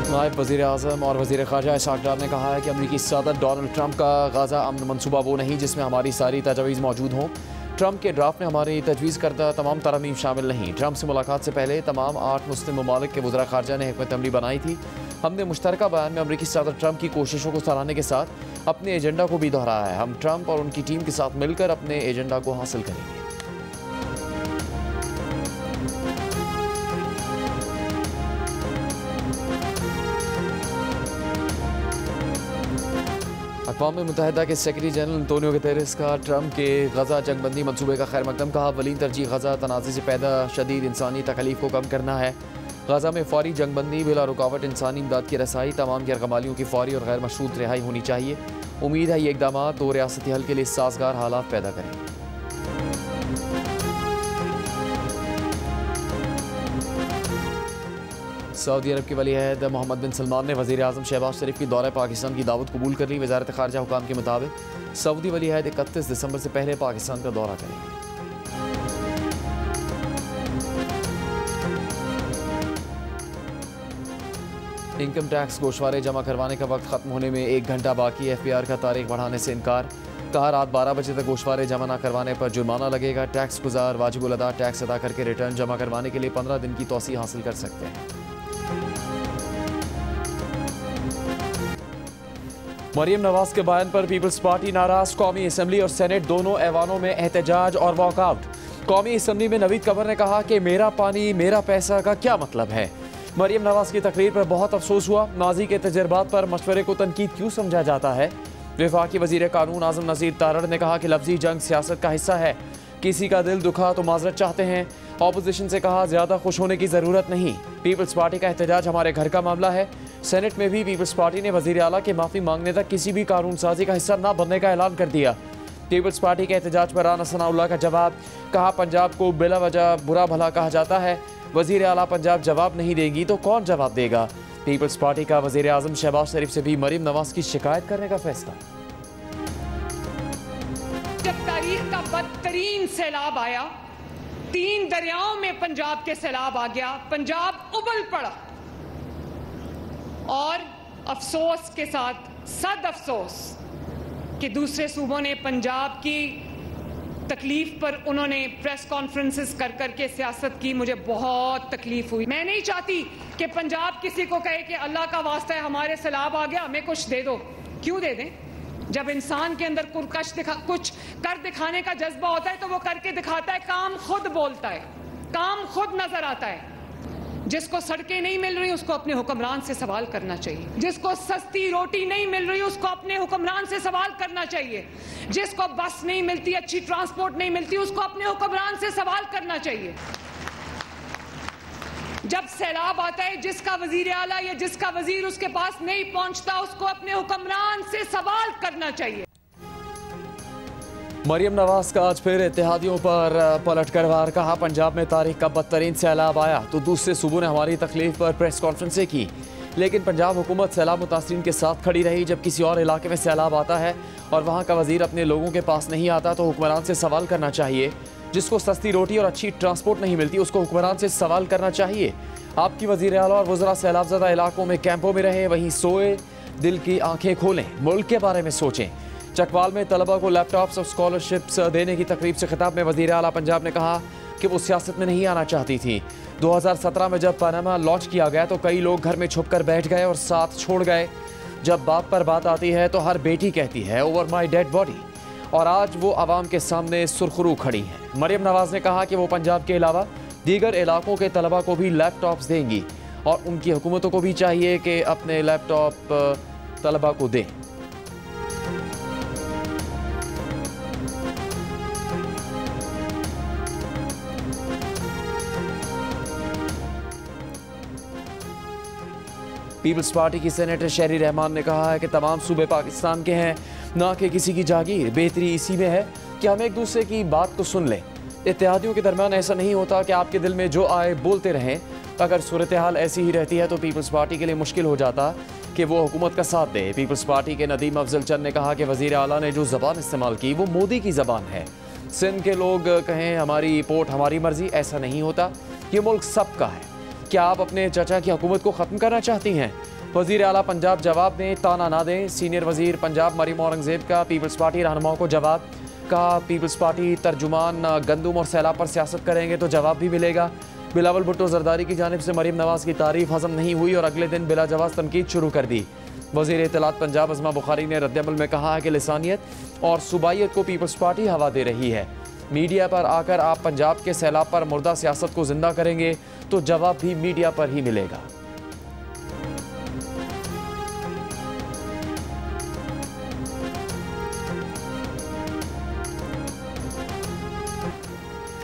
नायब वज़ीर आज़म और वज़ीर ख़ारजा इसहाक़ डार ने कहा है कि अमरीकी सदर डोनाल्ड ट्रंप का गाज़ा अमन मनसूबा वो नहीं जिसमें हमारी सारी तजवीज़ मौजूद हों। ट्रंप के ड्राफ्ट में हमारी तजवीज़ करदा तमाम तरमीम शामिल नहीं। ट्रंप से मुलाकात से पहले तमाम 8 मुस्लिम ममालिक के वज़रा ख़ारजा ने हिकमत अमली बनाई थी। हमने मुश्तरका बयान में अमरीकी सदर ट्रंप की कोशिशों को सराहने के साथ अपने एजेंडा को भी दोहराया है। हम ट्रंप और उनकी टीम के साथ मिलकर अपने एजेंडा को हासिल करेंगे। अक़वाम मुत्तहिदा के सेक्रेटरी जनरल अंतोनियो गुतेरेस का ट्रंप के गज़ा जंगबंदी मनसूबे का खैर मकदम। कहा वलीन तरजीह गज़ा तनाज़े से पैदा शदीद इंसानी तकलीफ को कम करना है। गज़ा में फौरी जंगबंदी बिला रुकावट इंसानी इमदाद की रसाई, तमाम गैरकमालियों की फौरी और गैर मशरूत रिहाई होनी चाहिए। उम्मीद है ये इक़दाम दो रियासती हल के लिए साजगार हालात पैदा करेंगे। सऊदी अरब के वली अहद मोहम्मद बिन सलमान ने वज़ीर आज़म शहबाज शरीफ की दौरे पाकिस्तान की दावत कबूल कर ली। वज़ारत ख़ारजा हुकाम के मुताबिक सऊदी वली अहद 31 दिसंबर से पहले पाकिस्तान का दौरा करेंगे। इनकम टैक्स गोशवारे जमा करवाने का वक्त ख़त्म होने में 1 घंटा बाकी। FBR का तारीख बढ़ाने से इनकार। कहा रात 12 बजे तक गोशवारे जमा न करवाने पर जुर्माना लगेगा। टैक्स गुजार वाजिबुल अदा टैक्स अदा करके रिटर्न जमा करवाने के लिए 15 दिन की तौसी हासिल कर सकते हैं। मरियम नवाज के बयान पर पीपल्स पार्टी नाराज। कौमी असम्बली और सेनेट दोनों ऐवानों में एहतजाज और वॉकआउट। कौमी असम्बली में नवीद कमर ने कहा कि मेरा पानी मेरा पैसा का क्या मतलब है। मरियम नवाज की तकरीर पर बहुत अफसोस हुआ। माजी के तजर्बात पर मशवरे को तनकीद क्यों समझा जाता है। वफाकी वजीर कानून आज़म नज़ीर तारड़ ने कहा कि लफ्जी जंग सियासत का हिस्सा है। किसी का दिल दुखा तो माजरत चाहते हैं। ऑपोजिशन से कहा ज़्यादा खुश होने की ज़रूरत नहीं। पीपल्स पार्टी का एहतजाज हमारे घर का मामला है। सेनेट में भी पीपल्स पार्टी ने वज़ीर आला के माफ़ी मांगने तक किसी भी कानून साजी का हिस्सा न बनने का ऐलान कर दिया। पीपल्स पार्टी के एहतजाज पर राना सनाउल्लाह का जवाब। कहा पंजाब को बिला वजह बुरा भला कहा जाता है। वज़ीर आला पंजाब जवाब नहीं देगी तो कौन जवाब देगा। पीपल्स पार्टी का वज़ीर आज़म शहबाज शरीफ से भी मरियम नवाज की शिकायत करने का फैसला। जब तारीख का बदतरीन सैलाब आया, 3 दरियाओं में पंजाब के सैलाब आ गया, पंजाब उबल पड़ा और अफसोस के साथ सद अफसोस कि दूसरे सूबों ने पंजाब की तकलीफ पर उन्होंने प्रेस कॉन्फ्रेंसेस कर करके सियासत की। मुझे बहुत तकलीफ हुई। मैं नहीं चाहती कि पंजाब किसी को कहे कि अल्लाह का वास्ता है हमारे सैलाब आ गया हमें कुछ दे दो। क्यों दे दें? जब इंसान के अंदर कुछ कर दिखाने का जज्बा होता है तो वो करके दिखाता है। काम खुद बोलता है, काम खुद नजर आता है। जिसको सड़कें नहीं मिल रही उसको अपने हुक्मरान से सवाल करना चाहिए। जिसको सस्ती रोटी नहीं मिल रही उसको अपने हुक्मरान से सवाल करना चाहिए। जिसको बस नहीं मिलती, अच्छी ट्रांसपोर्ट नहीं मिलती, उसको अपने हुक्मरान से सवाल करना चाहिए। जब सैलाब आता है, जिसका वजीर आला या जिसका वजीर उसके पास नहीं पहुंचता उसको अपने हुक्मरान से सवाल करना चाहिए। मरियम नवाज का आज फिर इत्तेहादियों पर पलटकर वार। कहा पंजाब में तारीख का बदतरीन सैलाब आया तो दूसरे सूबों ने हमारी तकलीफ पर प्रेस कॉन्फ्रेंसें की, लेकिन पंजाब हुकूमत सैलाब मुतासरीन के साथ खड़ी रही। जब किसी और इलाके में सैलाब आता है और वहाँ का वजीर अपने लोगों के पास नहीं आता तो हुक्मरान से सवाल करना चाहिए। जिसको सस्ती रोटी और अच्छी ट्रांसपोर्ट नहीं मिलती उसको हुक्मरान से सवाल करना चाहिए। आपकी वजीर आला और वज़रा सैलाबज़दा इलाकों में कैंपों में रहे, वहीं सोए, दिल की आंखें खोलें, मुल्क के बारे में सोचें। चकवाल में तलबा को लैपटॉप्स और स्कॉलरशिप्स देने की तकरीब से खिताब में वज़ीर आला पंजाब ने कहा कि वो सियासत में नहीं आना चाहती थी। 2017 में जब पनामा लॉन्च किया गया तो कई लोग घर में छुप कर बैठ गए और साथ छोड़ गए। जब बाप पर बात आती है तो हर बेटी कहती है ओवर माई डेड बॉडी, और आज वो आवाम के सामने सुरखरू खड़ी हैं। मरियम नवाज ने कहा कि वो पंजाब के अलावा दीगर इलाकों के तलबा को भी लैपटॉप्स देंगी और उनकी हुकूमतों को भी चाहिए कि अपने लैपटॉप तलबा को दें। पीपल्स पार्टी की सेनेटर शहरी रहमान ने कहा है कि तमाम सूबे पाकिस्तान के हैं, ना कि किसी की जागीर। बेहतरी इसी में है कि हम एक दूसरे की बात को सुन लें। इत्तेहादियों के दरमियान ऐसा नहीं होता कि आपके दिल में जो आए बोलते रहें। अगर सूरत हाल ऐसी ही रहती है तो पीपल्स पार्टी के लिए मुश्किल हो जाता कि वो हुकूमत का साथ दे। पीपल्स पार्टी के नदीम अफजल चंद ने कहा कि वज़ीर आला ने जो ज़बान इस्तेमाल की वो मोदी की ज़बान है। सिंध के लोग कहें हमारी पोर्ट हमारी मर्जी, ऐसा नहीं होता। ये मुल्क सबका है। क्या आप अपने चाचा की हुकूमत को ख़त्म करना चाहती हैं? वजीर आला पंजाब जवाब दें, ताना ना दें। सीनियर वजीर पंजाब मरीम औरंगजेब का पीपल्स पार्टी रहनुमाओं को जवाब। कहा पीपल्स पार्टी तर्जुमान गंदुम और सैलाब पर सियासत करेंगे तो जवाब भी मिलेगा। बिलावल भुट्टो जरदारी की जानिब से मरीम नवाज की तारीफ हजम नहीं हुई और अगले दिन बिला जवाब तनकीद शुरू कर दी। वजीर इत्तलात पंजाब अज़मा बुखारी ने रद्दअमल में कहा है कि लिसानियत और सूबाइयत को पीपल्स पार्टी हवा दे रही है। मीडिया पर आकर आप पंजाब के सैलाब पर मुर्दा सियासत को जिंदा करेंगे तो जवाब भी मीडिया पर ही मिलेगा।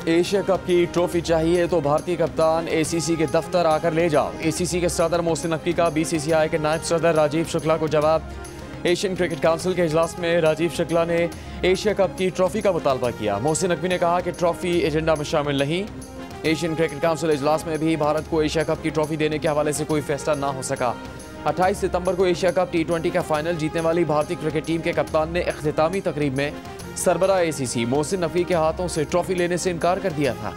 एशिया कप की ट्रॉफी चाहिए तो भारतीय कप्तान एसीसी के दफ्तर आकर ले जाओ। एसीसी के सदर मोहसिन नकवी का बीसीसीआई के नायब सदर राजीव शुक्ला को जवाब। एशियन क्रिकेट काउंसिल के इजलास में राजीव शुक्ला ने एशिया कप की ट्रॉफी का मुतालबा किया। मोहसिन नकवी ने कहा कि ट्रॉफी एजेंडा में शामिल नहीं। एशियन क्रिकेट काउंसिल इजलास में भी भारत को एशिया कप की ट्रॉफी देने के हवाले से कोई फैसला ना हो सका। 28 सितंबर को एशिया कप T20 का फाइनल जीतने वाली भारतीय क्रिकेट टीम के कप्तान ने इख्तितामी तकरीब में सरबराह एसीसी मोहसिन नकवी के हाथों से ट्रॉफी लेने से इनकार कर दिया था।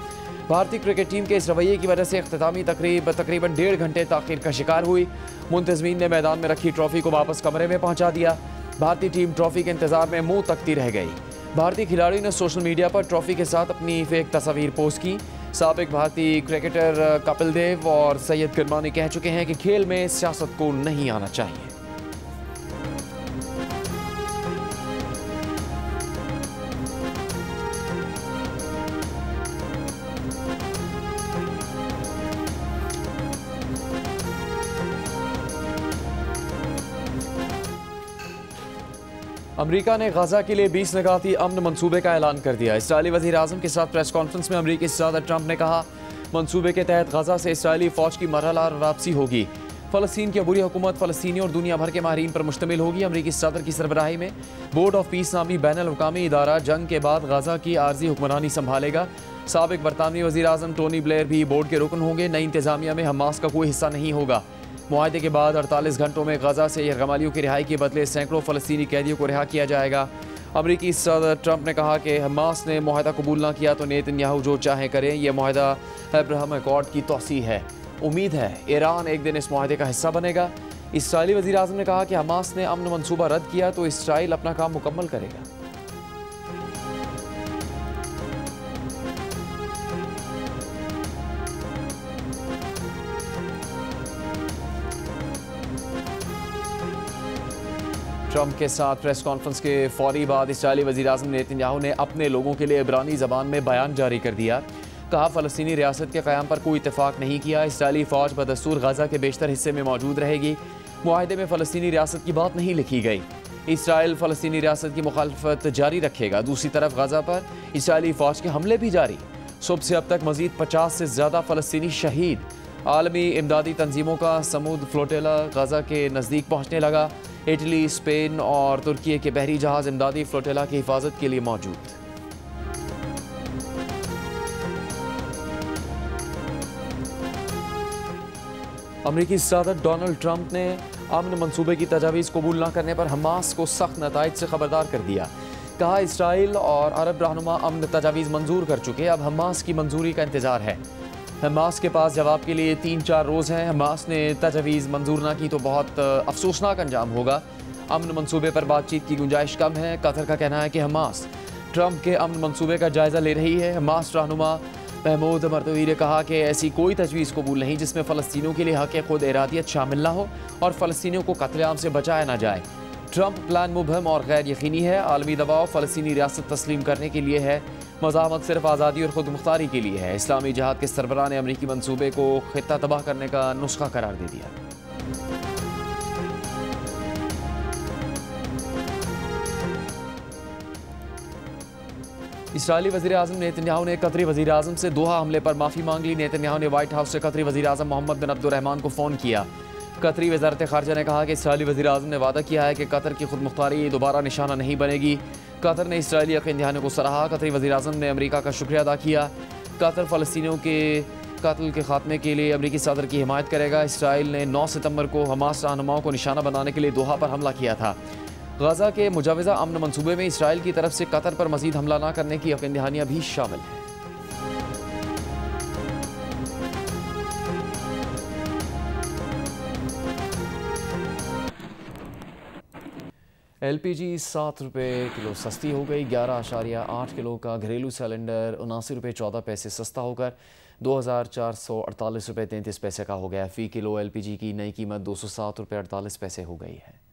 भारतीय क्रिकेट टीम के इस रवैये की वजह से इख्तितामी तकरीब तकरीबन 1.5 घंटे ताख़ीर का शिकार हुई। मुंतज़मीन ने मैदान में रखी ट्रॉफी को वापस कमरे में पहुंचा दिया। भारतीय टीम ट्रॉफी के इंतजार में मुंह तकती रह गई। भारतीय खिलाड़ी ने सोशल मीडिया पर ट्रॉफी के साथ अपनी फेक तस्वीर पोस्ट की। साबिक भारतीय क्रिकेटर कपिल देव और सैयद किरमानी कह चुके हैं कि खेल में सियासत को नहीं आना चाहिए। अमरीका ने गजा के लिए 20 निगाती अमन मंसूबे का ऐलान कर दिया। इसराइली वज़ीर आज़म के साथ प्रेस कॉन्फ्रेंस में अमरीकी सदर ट्रंप ने कहा मंसूबे के तहत गजा से इसराइली फ़ौज की मरहला वापसी होगी। फ़लस्तीन की अबूरी हुकूमत फ़लस्तीनी और दुनिया भर के माहिरीन पर मुश्तमिल होगी। अमरीकी सदर की सरबराही में बोर्ड ऑफ पीस नामी बैनुल-अक़वामी इदारा जंग के बाद गजा की आर्जी हुक्मरानी संभालेगा। साबिक बरतानवी वज़ीर आज़म टोनी ब्लेयर भी बोर्ड के रुकन होंगे। नई इंतज़ामिया में हमास का कोई हिस्सा नहीं होगा। मुआहदे के बाद 48 घंटों में गजा से यरगमालियों की रिहाई के बदले सैकड़ों फ़लस्तीनी कैदियों को रिहा किया जाएगा। अमरीकी सदर ट्रंप ने कहा कि हमास ने मुआहदा कबूल न किया तो नेतन्याहू जो चाहे करें। यह मुआहदा अब्राहम अकॉर्ड की तौसीह है। उम्मीद है ईरान एक दिन इस मुआहदे का हिस्सा बनेगा। इसराइली वज़ीर आज़म ने कहा कि हमास ने अमन मंसूबा रद्द किया तो इसराइल अपना काम मुकम्मल करेगा। ट्रंप के साथ प्रेस कॉन्फ्रेंस के फौरी बाद इसराइली वज़ीर आज़म नेतन्याहू ने अपने लोगों के लिए इब्रानी ज़बान में बयान जारी कर दिया। कहा फ़लस्तीनी रियासत के क़याम पर कोई इत्तेफाक नहीं किया। इसराइली फ़ौज बदस्तूर गजा के बेशतर हिस्से में मौजूद रहेगी। मुआहदे में फ़लस्तीनी रियासत की बात नहीं लिखी गई। इसराइल फ़लस्तीनी रियासत की मुखालफत जारी रखेगा। दूसरी तरफ गजा पर इसराइली फ़ौज के हमले भी जारी। सुबह से अब तक मज़ीद 50 से ज़्यादा फ़लस्तीनी शहीद। आलमी इमदादी तंजीमों का समूद फ्लोटेला गजा के नज़दीक पहुँचने लगा। इटली, स्पेन और तुर्की के बहरी जहाज़ इमदादी फ्लोटेला की हिफाजत के लिए मौजूद। अमरीकी सदर डोनाल्ड ट्रंप ने अमन मंसूबे की तजावीज़ कबूल न करने पर हमास को सख्त नताइज से खबरदार कर दिया। कहा इसराइल और अरब रहनुमा अमन तजावीज़ मंजूर कर चुके, अब हमास की मंजूरी का इंतज़ार है। हमास के पास जवाब के लिए 3-4 रोज़ हैं। हमास ने तजवीज़ मंजूर ना की तो बहुत अफसोसनाक अंजाम होगा। अमन मंसूबे पर बातचीत की गुंजाइश कम है। कतर का कहना है कि हमास ट्रंप के अमन मंसूबे का जायज़ा ले रही है। हमास रहनुमा महमूद मरदवी ने कहा कि ऐसी कोई तजवीज़ कबूल नहीं जिसमें फ़लस्तीनियों के लिए हक़ खुद इरादियत शामिल ना हो और फ़लस्तीनियों को कत्लेआम से बचाया ना जाए। ट्रंप प्लान मुबहम और गैर यकीनी है। आलमी दबाव फ़लस्तीनी रियासत तस्लीम करने के लिए है। मज़ाहमत सिर्फ आज़ादी और खुद मुख्तारी के लिए है। इस्लामी जहाद के सरबराह ने अमरीकी मंसूबे को खित्ता तबाह करने का नुस्खा करार दे दिया। इसराइली वज़ीर आज़म नेतन्याहू ने कतरी वज़ीर आज़म से दोहा हमले पर माफ़ी मांग ली। नेतन्याहू ने व्हाइट हाउस से कतरी वज़ीर आज़म मोहम्मद बिन अब्दुर्रहमान को फ़ोन किया। कतरी वज़ारत ख़ारजा ने कहा कि इसराइली वज़ीर आज़म ने वादा किया है कि कतर की खुद मुख्तारी दोबारा निशाना नहीं बनेगी। कतर ने इसराइली यकीन को सराहा। कतरी वज़ीर आज़म ने अमरीका का शुक्रिया अदा किया। कतर फ़लस्तीनियों के कत्ल के खात्मे के लिए अमरीकी सदर की हिमायत करेगा। इसराइल ने 9 सितंबर को हमास रहनुमाओं को निशाना बनाने के लिए दोहा पर हमला किया था। गजा के मुजाविज़ा अमन मंसूबे में इसराइल की तरफ से कतर पर मज़ीद हमला न करने की यकीन दहानियाँ भी शामिल हैं। LPG 7 रुपये किलो सस्ती हो गई। 11.8 किलो का घरेलू सिलेंडर 79 रुपये 14 पैसे सस्ता होकर 2,448 रुपये 33 पैसे का हो गया। फ़ी किलो LPG की नई कीमत 207 रुपये 48 पैसे हो गई है।